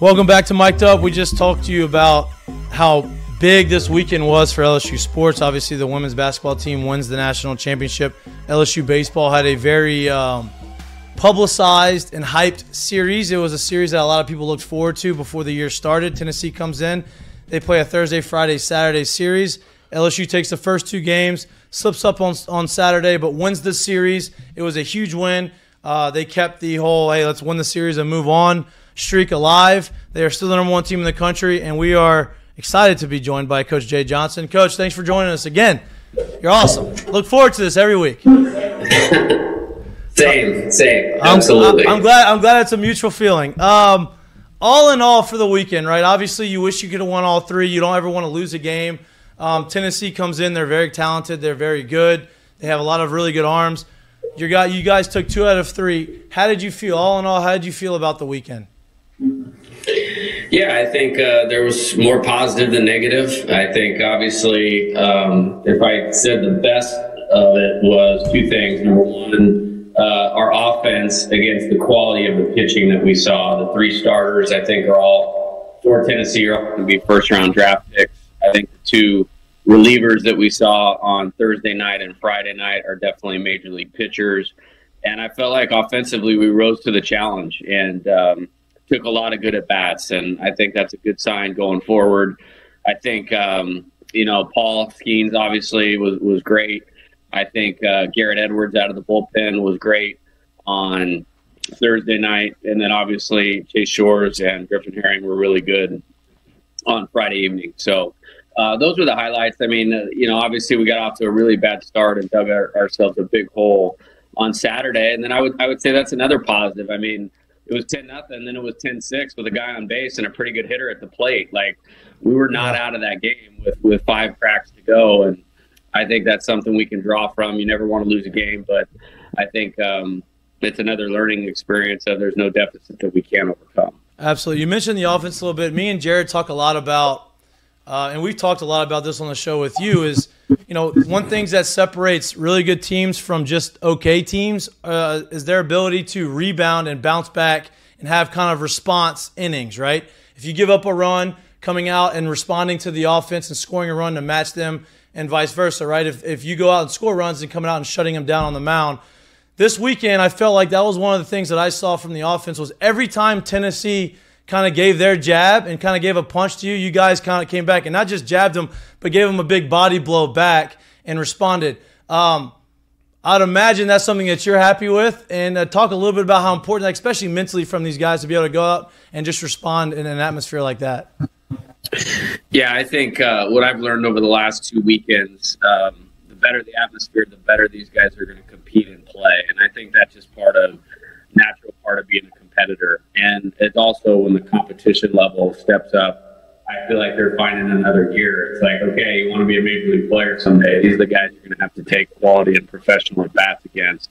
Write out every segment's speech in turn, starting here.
Welcome back to Mik'd Up. We just talked to you about how big this weekend was for LSU sports. Obviously, the women's basketball team wins the national championship. LSU baseball had a very publicized and hyped series. It was a series that a lot of people looked forward to before the year started. Tennessee comes in. They play a Thursday, Friday, Saturday series. LSU takes the first two games, slips up on Saturday, but wins the series. It was a huge win. They kept the whole, hey, let's win the series and move on streak alive. They are still the number one team in the country, and we are excited to be joined by Coach Jay Johnson. Coach, thanks for joining us again. You're awesome. Look forward to this every week. Same. Absolutely. I'm glad it's a mutual feeling. All in all for the weekend, right? Obviously, you wish you could have won all three. You don't ever want to lose a game. Tennessee comes in. They're very talented. They're very good. They have a lot of really good arms. You guys took 2 out of 3. How did you feel? All in all, how did you feel about the weekend? Yeah, I think there was more positive than negative. I think, obviously, if I said the best of it was 2 things. Number one, our offense against the quality of the pitching that we saw. The 3 starters, I think, are all for Tennessee are going to be first-round draft picks. I think the 2 relievers that we saw on Thursday night and Friday night are definitely major league pitchers. And I felt like offensively we rose to the challenge and took a lot of good at-bats. And I think that's a good sign going forward. I think, Paul Skeens obviously was great. I think Garrett Edwards out of the bullpen was great on Thursday night. And then obviously Chase Shores and Griffin Herring were really good on Friday evening. So those were the highlights. I mean, obviously we got off to a really bad start and dug ourselves a big hole on Saturday. And then I would say that's another positive. I mean, it was 10-0, then it was 10-6 with a guy on base and a pretty good hitter at the plate. Like, we were not out of that game with 5 cracks to go. And I think that's something we can draw from. You never want to lose a game, but I think it's another learning experience that there's no deficit that we can't overcome. Absolutely. You mentioned the offense a little bit. Me and Jared talk a lot about and we've talked a lot about this on the show with you, is, one thing that separates really good teams from just okay teams is their ability to rebound and bounce back and have kind of response innings, right? If you give up a run, coming out and responding to the offense and scoring a run to match them and vice versa, right? If you go out and score runs and coming out and shutting them down on the mound. This weekend, I felt like that was one of the things that I saw from the offense was every time Tennessee kind of gave their jab and kind of gave a punch to you, you guys kind of came back and not just jabbed them, but gave them a big body blow back and responded. I'd imagine that's something that you're happy with. And talk a little bit about how important, like, especially mentally, from these guys to be able to go out and just respond in an atmosphere like that. Yeah, I think what I've learned over the last 2 weekends, the better the atmosphere, the better these guys are going to compete and play. And I think that's just natural part of being a competitor. And it's also when the competition level steps up, I feel like they're finding another gear. It's like, okay, you want to be a major league player someday. These are the guys you're going to have to take quality and professional at bats against.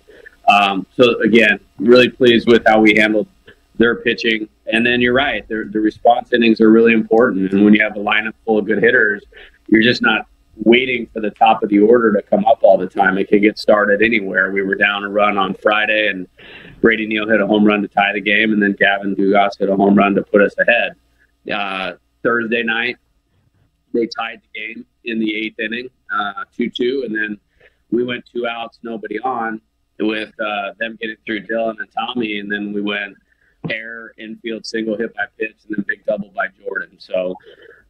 So again, really pleased with how we handled their pitching. And then you're right, the response innings are really important. And when you have a lineup full of good hitters, you're just not waiting for the top of the order to come up all the time. It can get started anywhere. We were down a run on Friday, and Brady Neal hit a home run to tie the game, and then Gavin Dugas hit a home run to put us ahead. Thursday night, they tied the game in the 8th inning, 2-2, and then we went 2 outs, nobody on, with them getting through Dylan and Tommy, and then we went air, infield, single hit by pitch, and then big double by Jordan. So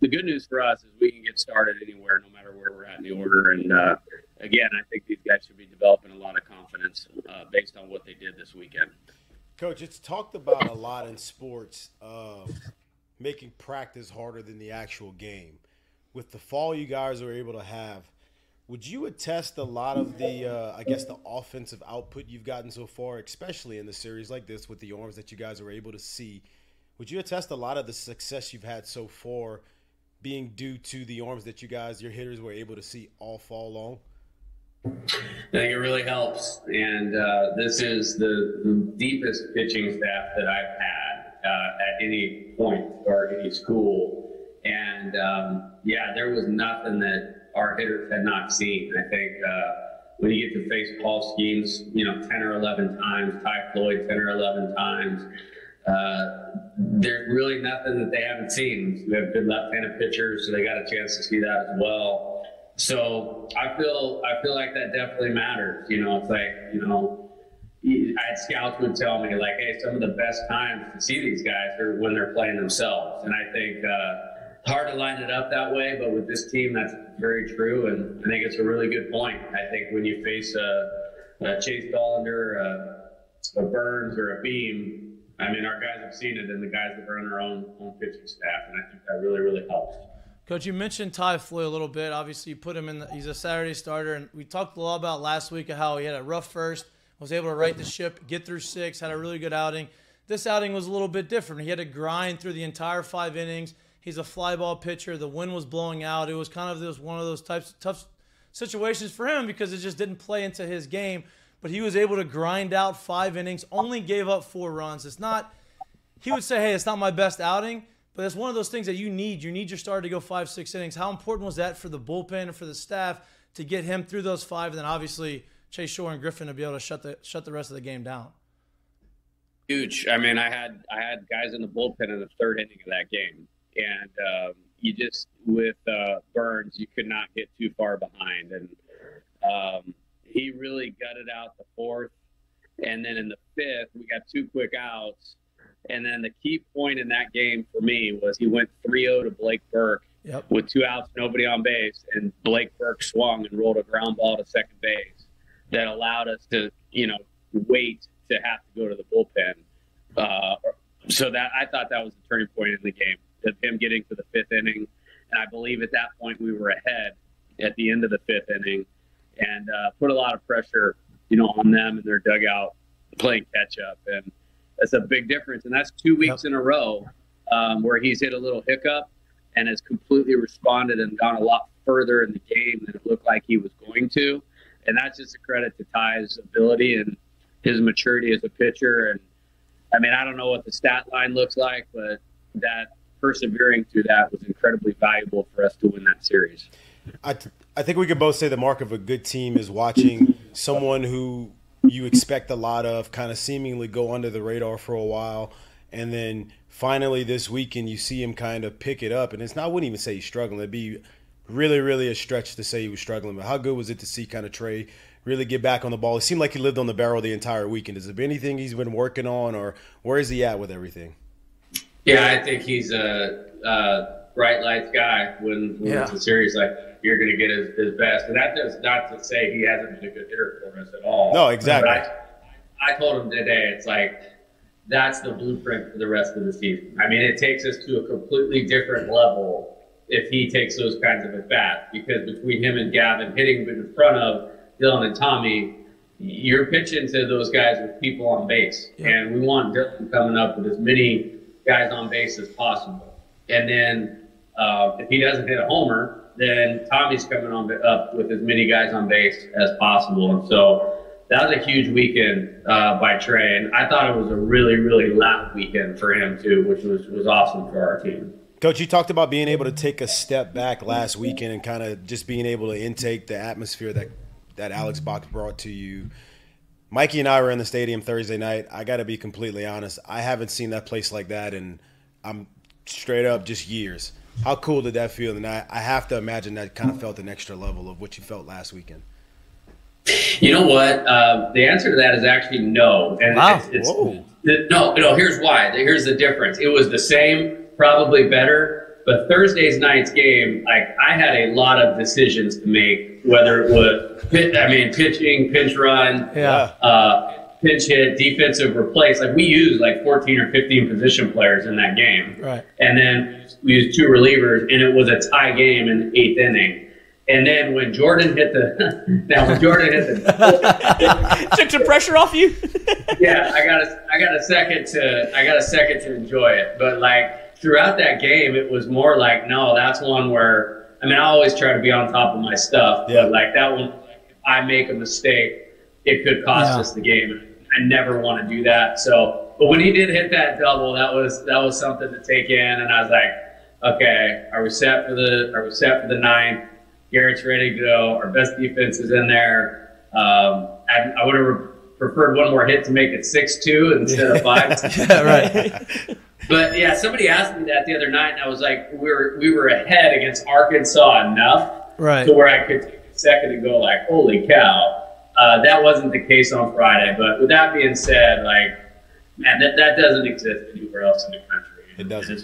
the good news for us is we can get started anywhere, no matter where we're at in the order. And again, I think these guys should be developing a lot of confidence based on what they did this weekend. Coach, it's talked about a lot in sports, making practice harder than the actual game. With the fall you guys are able to have, would you attest a lot of the, the offensive output you've gotten so far, especially in the series like this with the arms that you guys are able to see? Would you attest a lot of the success you've had so far being due to the arms that your hitters were able to see all fall long? I think it really helps. And this is the deepest pitching staff that I've had at any point or any school. And, there was nothing that our hitters had not seen. I think when you get to face Paul Skeens, 10 or 11 times, Ty Floyd 10 or 11 times, there's really nothing that they haven't seen. We have good left-handed pitchers, so they got a chance to see that as well. So I feel like that definitely matters. It's like, I had scouts would tell me, like, hey, some of the best times to see these guys are when they're playing themselves. And I think it's hard to line it up that way, but with this team, that's very true. And I think it's a really good point. I think when you face a Chase Dollander, a Burns, or a Beam, I mean, our guys have seen it, and the guys that run our own pitching staff, and I think that really, really helps. Coach, you mentioned Ty Floyd a little bit. Obviously, you put him in. He's a Saturday starter, and we talked a lot about last week how he had a rough first, was able to right the ship, get through 6, had a really good outing. This outing was a little bit different. He had to grind through the entire 5 innings. He's a fly ball pitcher. The wind was blowing out. It was kind of one of those types of tough situations for him because it just didn't play into his game. But he was able to grind out 5 innings, only gave up 4 runs. It's not – he would say, hey, it's not my best outing, but it's one of those things that you need. You need your starter to go 5-6 innings. How important was that for the bullpen and for the staff to get him through those 5, and then obviously Chase Shore and Griffin to be able to shut the rest of the game down? Huge. I mean, I had guys in the bullpen in the 3rd inning of that game. And you just, with Burns, you could not get too far behind. And he really gutted out the 4th. And then in the 5th, we got 2 quick outs. And then the key point in that game for me was he went 3-0 to Blake Burke with 2 outs, nobody on base. And Blake Burke swung and rolled a ground ball to second base that allowed us to, wait to have to go to the bullpen. So that I thought that was the turning point in the game, of him getting to the 5th inning. And I believe at that point we were ahead at the end of the 5th inning and put a lot of pressure, on them and their dugout playing catch up. And that's a big difference. And that's 2 weeks in a row where he's hit a little hiccup and has completely responded and gone a lot further in the game than it looked like he was going to. And that's just a credit to Ty's ability and his maturity as a pitcher. And I mean, I don't know what the stat line looks like, but that persevering through that was incredibly valuable for us to win that series. I think we can both say the mark of a good team is watching someone who you expect a lot of kind of seemingly go under the radar for a while, and then finally this weekend you see him kind of pick it up. And I wouldn't even say he's struggling. It'd be really, really a stretch to say he was struggling. But how good was it to see kind of Trey really get back on the ball? It seemed like he lived on the barrel the entire weekend. Is there anything he's been working on, or where is he at with everything? Yeah, I think he's a bright lights guy when it's a series like that. You're going to get his best. And that does not to say he hasn't been a good hitter for us at all. No, exactly. I told him today, it's like that's the blueprint for the rest of the season. I mean, it takes us to a completely different level if he takes those kinds of at-bats, because between him and Gavin hitting in front of Dylan and Tommy, you're pitching to those guys with people on base. Yeah. And we want Dylan coming up with as many guys on base as possible. And then if he doesn't hit a homer, then Tommy's coming up with as many guys on base as possible. And so that was a huge weekend by Trey. And I thought it was a really, really loud weekend for him too, which was awesome for our team. Coach, you talked about being able to take a step back last weekend and kind of just being able to intake the atmosphere that Alex Box brought to you. Mikey and I were in the stadium Thursday night. I got to be completely honest. I haven't seen that place like that in, I'm straight up, just years. How cool did that feel? And I have to imagine that kind of felt an extra level of what you felt last weekend. You know what? The answer to that is actually no. And wow. No, here's why. Here's the difference. It was the same, probably better. But Thursday's night's game, like, I had a lot of decisions to make, whether it was pitching, pinch run, pinch hit, defensive replace. Like, we used like 14 or 15 position players in that game. Right. And then we used 2 relievers, and it was a tie game in the 8th inning. And then when Jordan hit took some pressure off you. Yeah, I got a second to enjoy it. But like throughout that game, it was more like, no, that's one where, I mean, I always try to be on top of my stuff. Yeah. But like that one, if I make a mistake, it could cost us the game. I never want to do that. So, but when he did hit that double, that was something to take in. And I was like, okay, are we set for the 9th? Garrett's ready to go. Our best defense is in there. I would have preferred one more hit to make it 6-2 instead of 5. Yeah, right. But yeah, somebody asked me that the other night, and I was like, we were ahead against Arkansas enough Right. to where I could take a second and go like, holy cow. That wasn't the case on Friday. But with that being said, like, man, that doesn't exist anywhere else in the country. It doesn't.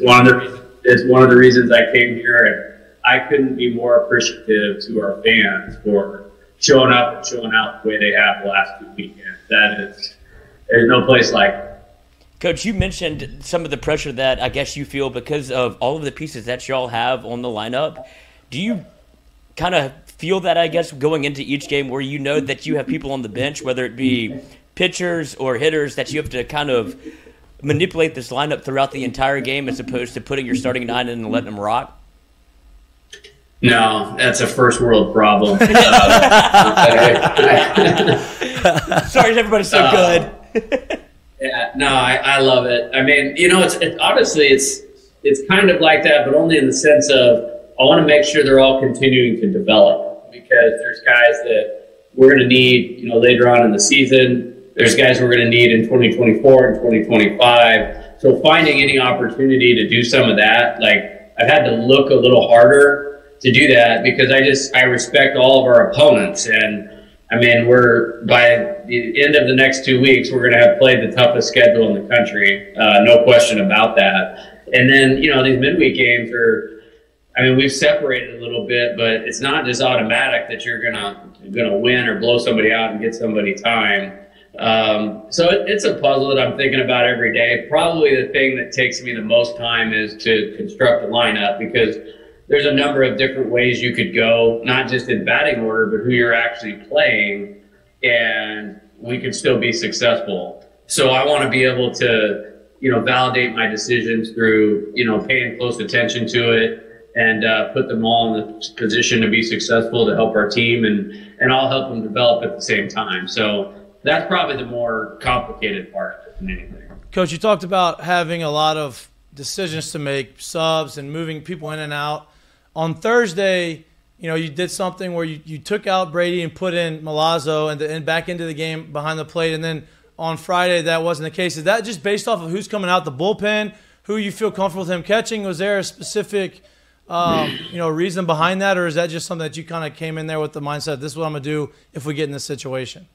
It's one of the reasons I came here, and I couldn't be more appreciative to our fans for showing up and showing out the way they have the last 2 weekends. There's no place like it. Coach, you mentioned some of the pressure that I guess you feel because of all of the pieces that y'all have on the lineup. Do you kind of feel that, I guess, going into each game where you know that you have people on the bench, whether it be pitchers or hitters, that you have to kind of manipulate this lineup throughout the entire game as opposed to putting your starting 9 in and letting them rock? No, that's a first world problem. Sorry, everybody's so good. Yeah, no, I love it. I mean, it's kind of like that, but only in the sense of I want to make sure they're all continuing to develop, because there's guys that we're going to need, later on in the season. There's guys we're going to need in 2024 and 2025. So finding any opportunity to do some of that, like, I've had to look a little harder to do that, because I respect all of our opponents. And I mean, by the end of the next 2 weeks, we're going to have played the toughest schedule in the country. No question about that. And then, these midweek games we've separated a little bit, but it's not just automatic that you're gonna win or blow somebody out and get somebody time. So it's a puzzle that I'm thinking about every day. Probably the thing that takes me the most time is to construct a lineup, because there's a number of different ways you could go, not just in batting order, but who you're actually playing, and we could still be successful. So I want to be able to, validate my decisions through, paying close attention to it, and put them all in the position to be successful, to help our team, and I'll help them develop at the same time. So that's probably the more complicated part than anything. Coach, you talked about having a lot of decisions to make, subs and moving people in and out. On Thursday, you did something where you took out Brady and put in Milazzo and back into the game behind the plate. And then on Friday, that wasn't the case. Is that just based off of who's coming out the bullpen, who you feel comfortable with him catching? Was there a specific reason behind that, or is that just something that you kind of came in there with the mindset, this is what I'm going to do if we get in this situation?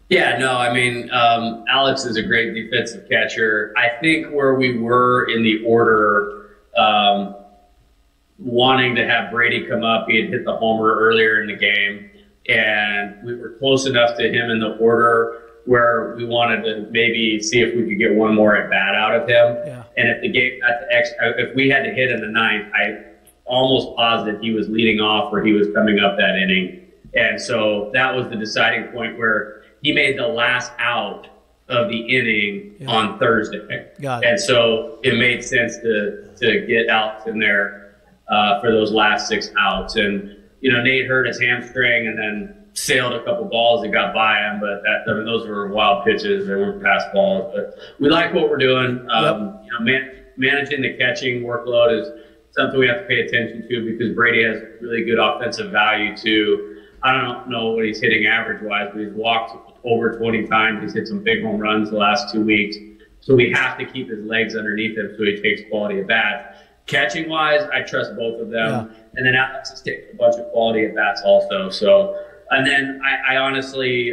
Yeah, no, I mean, Alex is a great defensive catcher. I think where we were in the order, wanting to have Brady come up, he had hit the homer earlier in the game, and we were close enough to him in the order where we wanted to maybe see if we could get one more at bat out of him. Yeah. And if the game got to if we had to hit in the ninth, I almost positive he was leading off or he was coming up that inning. And so that was the deciding point where he made the last out of the inning on Thursday. Got it. And so it made sense to get Alex in there for those last 6 outs. And, Nate hurt his hamstring and then sailed a couple balls that got by him, but those were wild pitches. They weren't pass balls. But we like what we're doing. Managing the catching workload is something we have to pay attention to, because Brady has really good offensive value too. I don't know what he's hitting average-wise, but he's walked over 20 times. He's hit some big home runs the last 2 weeks. So we have to keep his legs underneath him so he takes quality at bats. Catching-wise, I trust both of them. Yeah. And then Alex has taken a bunch of quality at bats also. So, and then I honestly,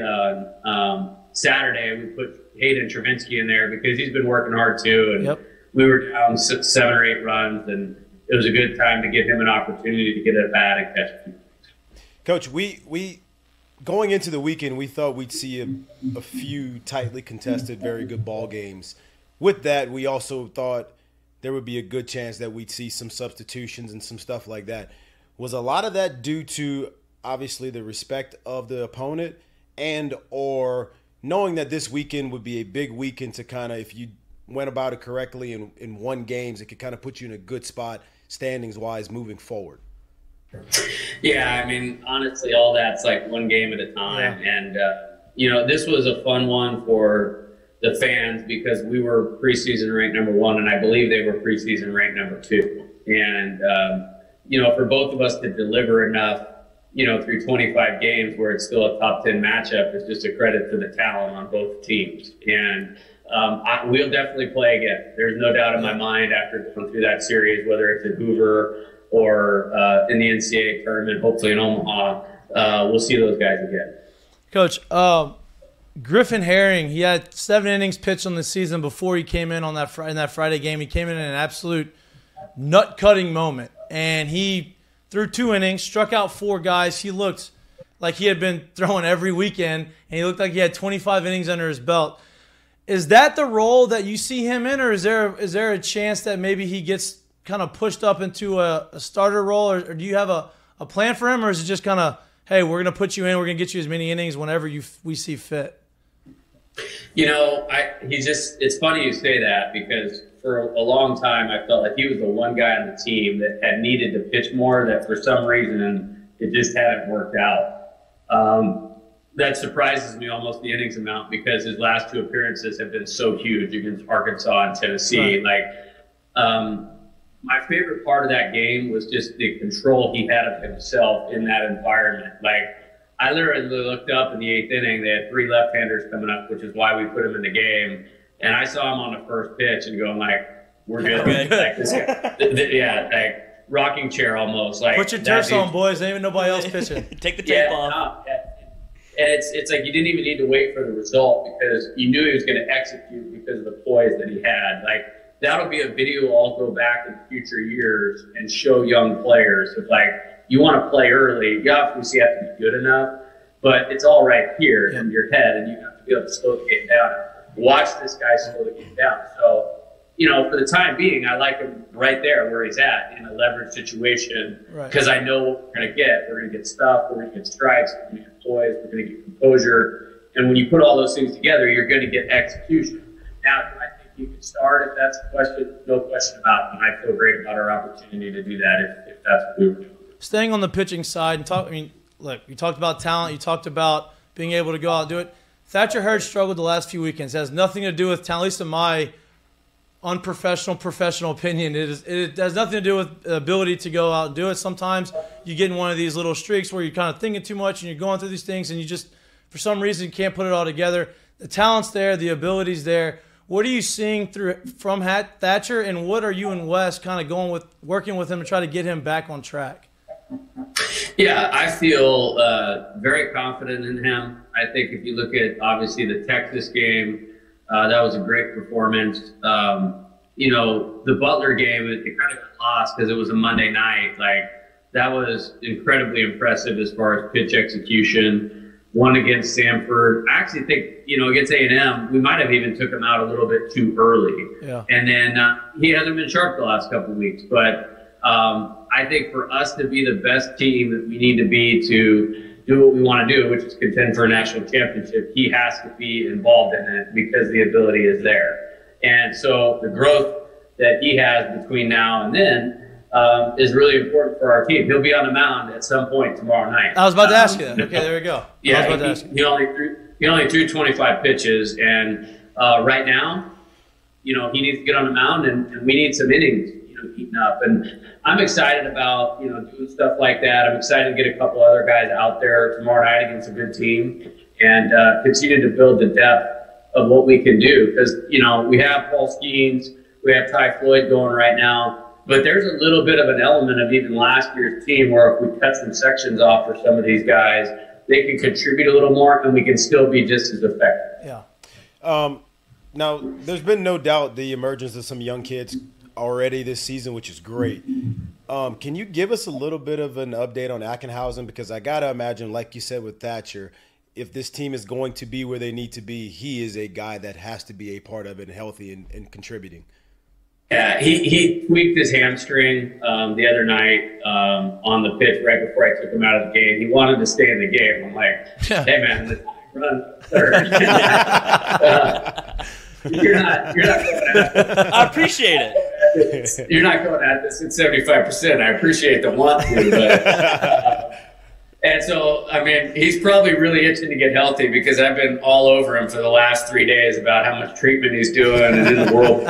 Saturday we put Hayden Travinsky in there because he's been working hard too. And we were down 7 or 8 runs, and it was a good time to give him an opportunity to get at bat and catch a few. Coach, we going into the weekend, we thought we'd see a few tightly contested, very good ball games. With that, we also thought there would be a good chance that we'd see some substitutions and some stuff like that. Was a lot of that due to obviously the respect of the opponent, and or knowing that this weekend would be a big weekend to kind of, if you went about it correctly in won games, it could kind of put you in a good spot standings-wise moving forward? Yeah, I mean, honestly, all that's like one game at a time. Yeah. And, this was a fun one for the fans because we were preseason ranked number 1, and I believe they were preseason ranked number 2. And, for both of us to deliver enough through 25 games where it's still a top 10 matchup is just a credit to the talent on both teams. And we'll definitely play again. There's no doubt in my mind after going through that series, whether it's at Hoover or in the NCAA tournament, hopefully in Omaha, we'll see those guys again. Coach, Griffin Herring, he had 7 innings pitched on the season before he came in on that Friday game. He came in an absolute nut-cutting moment, and he threw 2 innings, struck out 4 guys. He looked like he had been throwing every weekend, and he looked like he had 25 innings under his belt. Is that the role that you see him in, or is there a chance that maybe he gets kind of pushed up into a starter role, or do you have a plan for him, or is it just kind of, hey, we're going to put you in, we're going to get you as many innings whenever we see fit? It's funny you say that, because for a long time I felt like he was the one guy on the team that had needed to pitch more, that for some reason it just hadn't worked out. That surprises me almost, the innings amount, because his last 2 appearances have been so huge against Arkansas and Tennessee. Right. My favorite part of that game was just the control he had of himself in that environment. I literally looked up in the 8th inning, they had 3 left-handers coming up, which is why we put him in the game. And I saw him on the first pitch and going we're good. This guy, rocking chair almost. Put your turfs on, boys. Ain't even nobody else pitching. Take the tape off. And it's like you didn't even need to wait for the result, because you knew he was going to execute because of the poise that he had. That'll be a video I'll go back in future years and show young players. If you want to play early, you obviously have to be good enough, but it's all right here in your head, and you have to be able to slow the game down. Watch this guy slow the game down. So, for the time being, I like him right there where he's at in a leverage situation, because I know what we're going to get. We're going to get stuff, we're going to get strikes, we're going to get poise, we're going to get composure. And when you put all those things together, you're going to get execution. Now, do I think you can start if that's the question? No question about it. And I feel great about our opportunity to do that if that's what we were doing. Staying on the pitching side, look, you talked about talent, you talked about being able to go out and do it. Thatcher Hurd struggled the last few weekends. It has nothing to do with talent, at least in my professional opinion. It has nothing to do with the ability to go out and do it. Sometimes you get in one of these little streaks where you're kind of thinking too much and you're going through these things and you just, for some reason, you can't put it all together. The talent's there, the ability's there. What are you seeing from Thatcher, and what are you and Wes kind of working with him to try to get him back on track? Yeah, I feel very confident in him. I think if you look at, obviously, the Texas game, that was a great performance. The Butler game, it kind of got lost because it was a Monday night. That was incredibly impressive as far as pitch execution. One against Samford. I actually think, against A&M, we might have even took him out a little bit too early. Yeah. And then he hasn't been sharp the last couple of weeks. But I think for us to be the best team that we need to be to do what we want to do, which is contend for a national championship, he has to be involved in it because the ability is there. And so the growth that he has between now and then is really important for our team. He'll be on the mound at some point tomorrow night. I was about to ask you that. Okay, there we go. Yeah, he only threw 25 pitches, and right now, he needs to get on the mound, and we need some innings, heating up. And I'm excited about, doing stuff like that. I'm excited to get a couple other guys out there tomorrow night against a good team and continue to build the depth of what we can do. Because, we have Paul Skeens, we have Ty Floyd going right now, but there's a little bit of an element of even last year's team where if we cut some sections off for some of these guys, they can contribute a little more and we can still be just as effective. Yeah. Now, there's been no doubt the emergence of some young kids already this season, which is great. Can you give us a little bit of an update on Ackenhausen? Because I got to imagine, like you said with Thatcher, if this team is going to be where they need to be, he is a guy that has to be a part of it and healthy and contributing. Yeah, he tweaked his hamstring the other night on the pitch right before I took him out of the game. He wanted to stay in the game. I'm like, hey, man, let's run third. You're not going at this. I appreciate it. You're not going at this at 75%. I appreciate the want to, but and so, he's probably really itching to get healthy because I've been all over him for the last 3 days about how much treatment he's doing and in the world.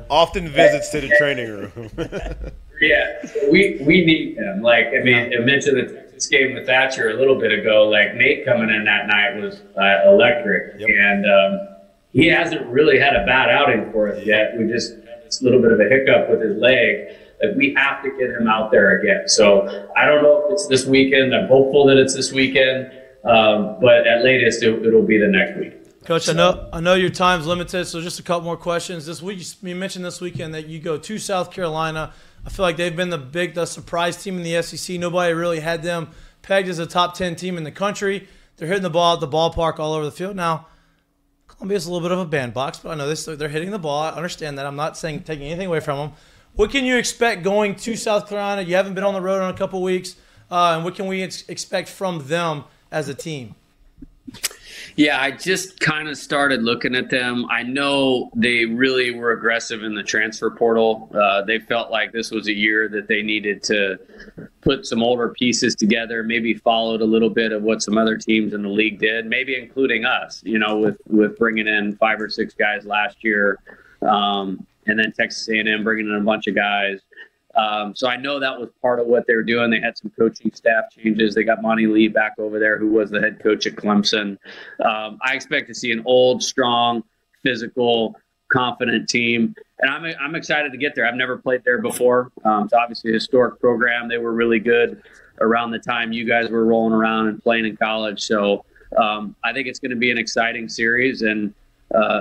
Often visits to the training room. Yeah, we need him. I mentioned the Texas this game with Thatcher a little bit ago. Like Nate coming in that night was electric, and he hasn't really had a bad outing for us yet. We just had this little bit of a hiccup with his leg. Like we have to get him out there again. So I don't know if it's this weekend. I'm hopeful that it's this weekend, but at latest it'll be the next week. Coach, I know your time's limited, so just a couple more questions. This week, you mentioned this weekend that you go to South Carolina. I feel like they've been the surprise team in the SEC. Nobody really had them pegged as a top 10 team in the country. They're hitting the ball at the ballpark all over the field. Now, Columbia's a little bit of a bandbox, but I know they're hitting the ball. I understand that. I'm not saying taking anything away from them. What can you expect going to South Carolina? You haven't been on the road in a couple weeks. And what can we expect from them as a team? Yeah, I just kind of started looking at them. I know they really were aggressive in the transfer portal. They felt like this was a year that they needed to put some older pieces together, maybe followed a little bit of what some other teams in the league did, maybe including us, with bringing in 5 or 6 guys last year, and then Texas A&M bringing in a bunch of guys. So I know that was part of what they were doing. They had some coaching staff changes. They got Monty Lee back over there, who was the head coach at Clemson. I expect to see an old, strong, physical, confident team. And I'm excited to get there. I've never played there before. It's obviously a historic program. They were really good around the time you guys were rolling around and playing in college. So I think it's going to be an exciting series. And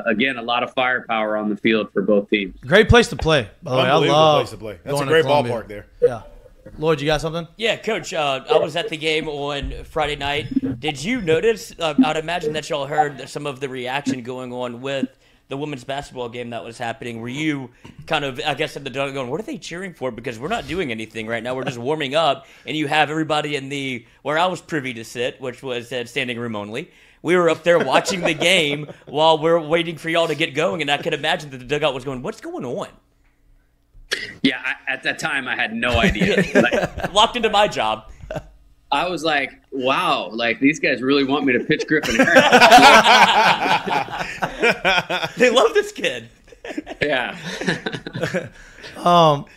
again, a lot of firepower on the field for both teams. Great place to play, by the way. I love place to play. That's a great ballpark there. Yeah. Lloyd, you got something? Yeah, Coach, I was at the game on Friday night. Did you notice, I'd imagine that y'all heard some of the reaction going on with the women's basketball game that was happening. Were you kind of, I guess, at the dog going, what are they cheering for? Because we're not doing anything right now. We're just warming up, and you have everybody in where I was privy to sit, which was at standing room only. We were up there watching the game while we're waiting for y'all to get going, and I could imagine that the dugout was going, what's going on? Yeah, at that time, I had no idea. Locked into my job. I was like, wow, these guys really want me to pitch Griffin Harris. They love this kid. Yeah.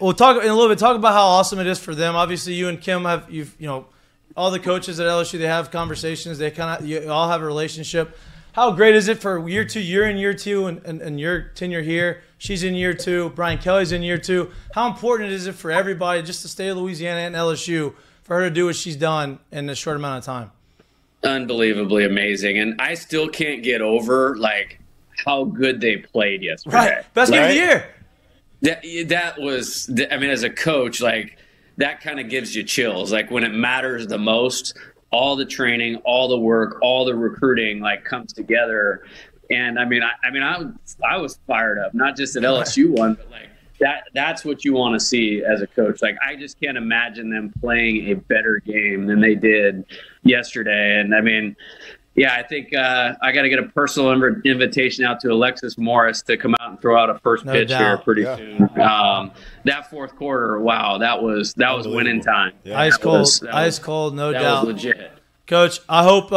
We'll talk in a little bit. Talk about how awesome it is for them. Obviously, you and Kim all the coaches at LSU. They have conversations. You all have a relationship. How great is it for year 2? You're in year 2, and your tenure here. She's in year 2. Brian Kelly's in year 2. How important is it for everybody, just the state of Louisiana and LSU, for her to do what she's done in a short amount of time? Unbelievably amazing, and I still can't get over how good they played yesterday. Right, best game of the year. That was. I mean, as a coach, that kind of gives you chills. When it matters the most, all the training, all the work, all the recruiting comes together. And I was fired up, not just at LSU one, but that's what you want to see as a coach. I just can't imagine them playing a better game than they did yesterday. And I think I got to get a personal invitation out to Alexis Morris to come out and throw out a first pitch here pretty soon. That fourth quarter, wow, that was winning time. Yeah. Ice cold, no doubt. That was legit. Coach, I hope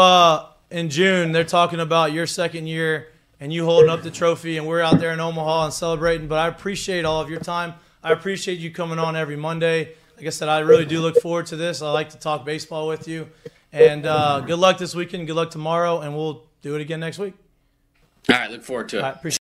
in June they're talking about your second year and you holding up the trophy, and we're out there in Omaha and celebrating. But I appreciate all of your time. I appreciate you coming on every Monday. Like I said, I really do look forward to this. I like to talk baseball with you. And good luck this weekend. Good luck tomorrow, and we'll do it again next week. All right, look forward to it. I appreciate